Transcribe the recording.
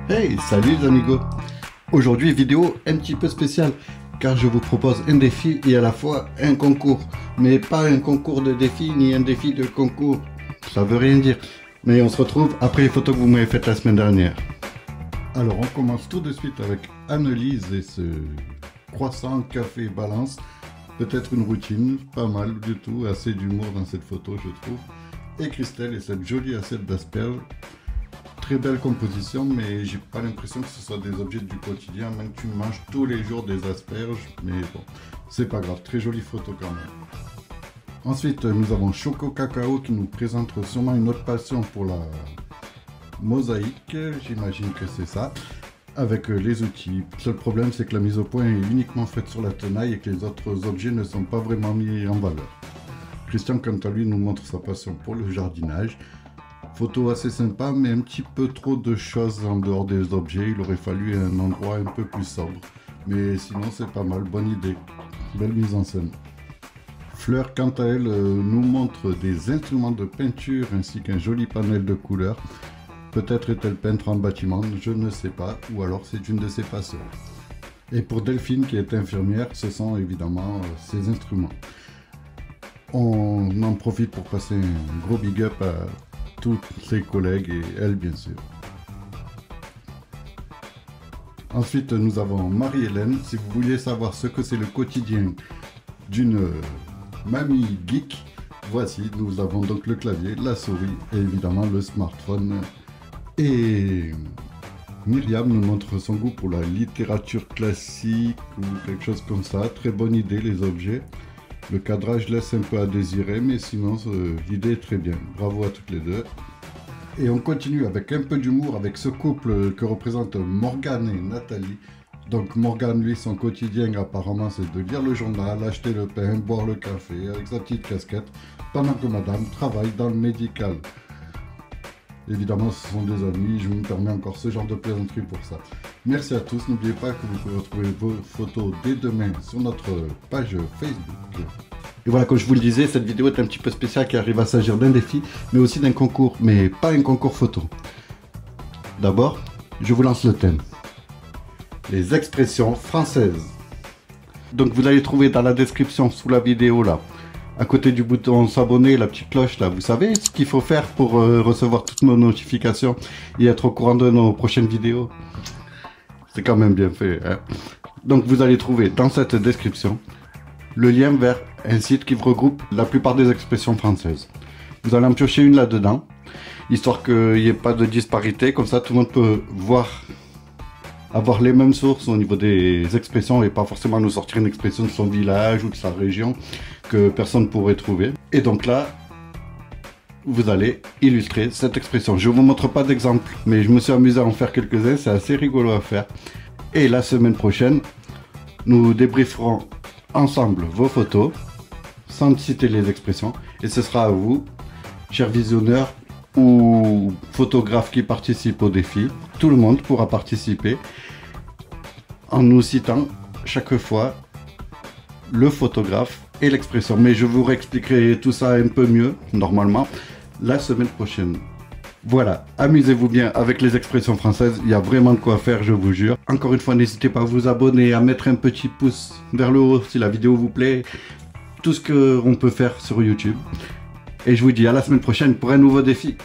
Hey, salut les amigos. Aujourd'hui, vidéo un petit peu spéciale, car je vous propose un défi et à la fois un concours. Mais pas un concours de défi, ni un défi de concours. Ça veut rien dire. Mais on se retrouve après les photos que vous m'avez faites la semaine dernière. Alors, on commence tout de suite avec Annelise et ce croissant café balance. Peut-être une routine, pas mal du tout, assez d'humour dans cette photo, je trouve. Et Christelle et cette jolie assiette d'asperges. Très belle composition, mais j'ai pas l'impression que ce soit des objets du quotidien, même que tu manges tous les jours des asperges, mais bon, c'est pas grave, très jolie photo quand même. Ensuite, nous avons Choco Cacao qui nous présente sûrement une autre passion pour la mosaïque, j'imagine que c'est ça, avec les outils. Le seul problème, c'est que la mise au point est uniquement faite sur la tenaille et que les autres objets ne sont pas vraiment mis en valeur. Christian, quant à lui, nous montre sa passion pour le jardinage. Photo assez sympa, mais un petit peu trop de choses en dehors des objets. Il aurait fallu un endroit un peu plus sobre. Mais sinon, c'est pas mal. Bonne idée. Belle mise en scène. Fleur, quant à elle, nous montre des instruments de peinture ainsi qu'un joli panel de couleurs. Peut-être est-elle peintre en bâtiment, je ne sais pas. Ou alors c'est une de ses passions. Et pour Delphine, qui est infirmière, ce sont évidemment ses instruments. On en profite pour passer un gros big up à tous ses collègues et elle bien sûr. Ensuite nous avons Marie-Hélène. Si vous voulez savoir ce que c'est le quotidien d'une mamie geek, voici, nous avons donc le clavier, la souris et évidemment le smartphone. Et Myriam nous montre son goût pour la littérature classique ou quelque chose comme ça. Très bonne idée les objets. Le cadrage laisse un peu à désirer, mais sinon l'idée est très bien. Bravo à toutes les deux. Et on continue avec un peu d'humour avec ce couple que représentent Morgane et Nathalie. Donc Morgane, lui, son quotidien apparemment c'est de lire le journal, acheter le pain, boire le café avec sa petite casquette, pendant que madame travaille dans le médical. Évidemment, ce sont des amis, je me permets encore ce genre de plaisanterie pour ça. Merci à tous, n'oubliez pas que vous pouvez retrouver vos photos dès demain sur notre page Facebook. Et voilà, comme je vous le disais, cette vidéo est un petit peu spéciale car il va s'agir d'un défi, mais aussi d'un concours, mais pas un concours photo. D'abord, je vous lance le thème. Les expressions françaises. Donc vous allez trouver dans la description sous la vidéo là, à côté du bouton s'abonner, la petite cloche là, vous savez ce qu'il faut faire pour recevoir toutes nos notifications et être au courant de nos prochaines vidéos. C'est quand même bien fait, hein. Donc vous allez trouver dans cette description le lien vers un site qui vous regroupe la plupart des expressions françaises. Vous allez en piocher une là-dedans, histoire qu'il n'y ait pas de disparité, comme ça tout le monde peut avoir les mêmes sources au niveau des expressions et pas forcément nous sortir une expression de son village ou de sa région que personne pourrait trouver. Et donc là, vous allez illustrer cette expression. Je ne vous montre pas d'exemple, mais je me suis amusé à en faire quelques-uns, c'est assez rigolo à faire. Et la semaine prochaine, nous débrieferons ensemble vos photos, sans citer les expressions, et ce sera à vous, chers visionneurs ou photographes qui participent au défi. Tout le monde pourra participer en nous citant chaque fois le photographe et l'expression. Mais je vous réexpliquerai tout ça un peu mieux, normalement, la semaine prochaine. Voilà, amusez-vous bien avec les expressions françaises, il y a vraiment de quoi faire, je vous jure. Encore une fois, n'hésitez pas à vous abonner, à mettre un petit pouce vers le haut si la vidéo vous plaît. Tout ce qu'on peut faire sur YouTube. Et je vous dis à la semaine prochaine pour un nouveau défi.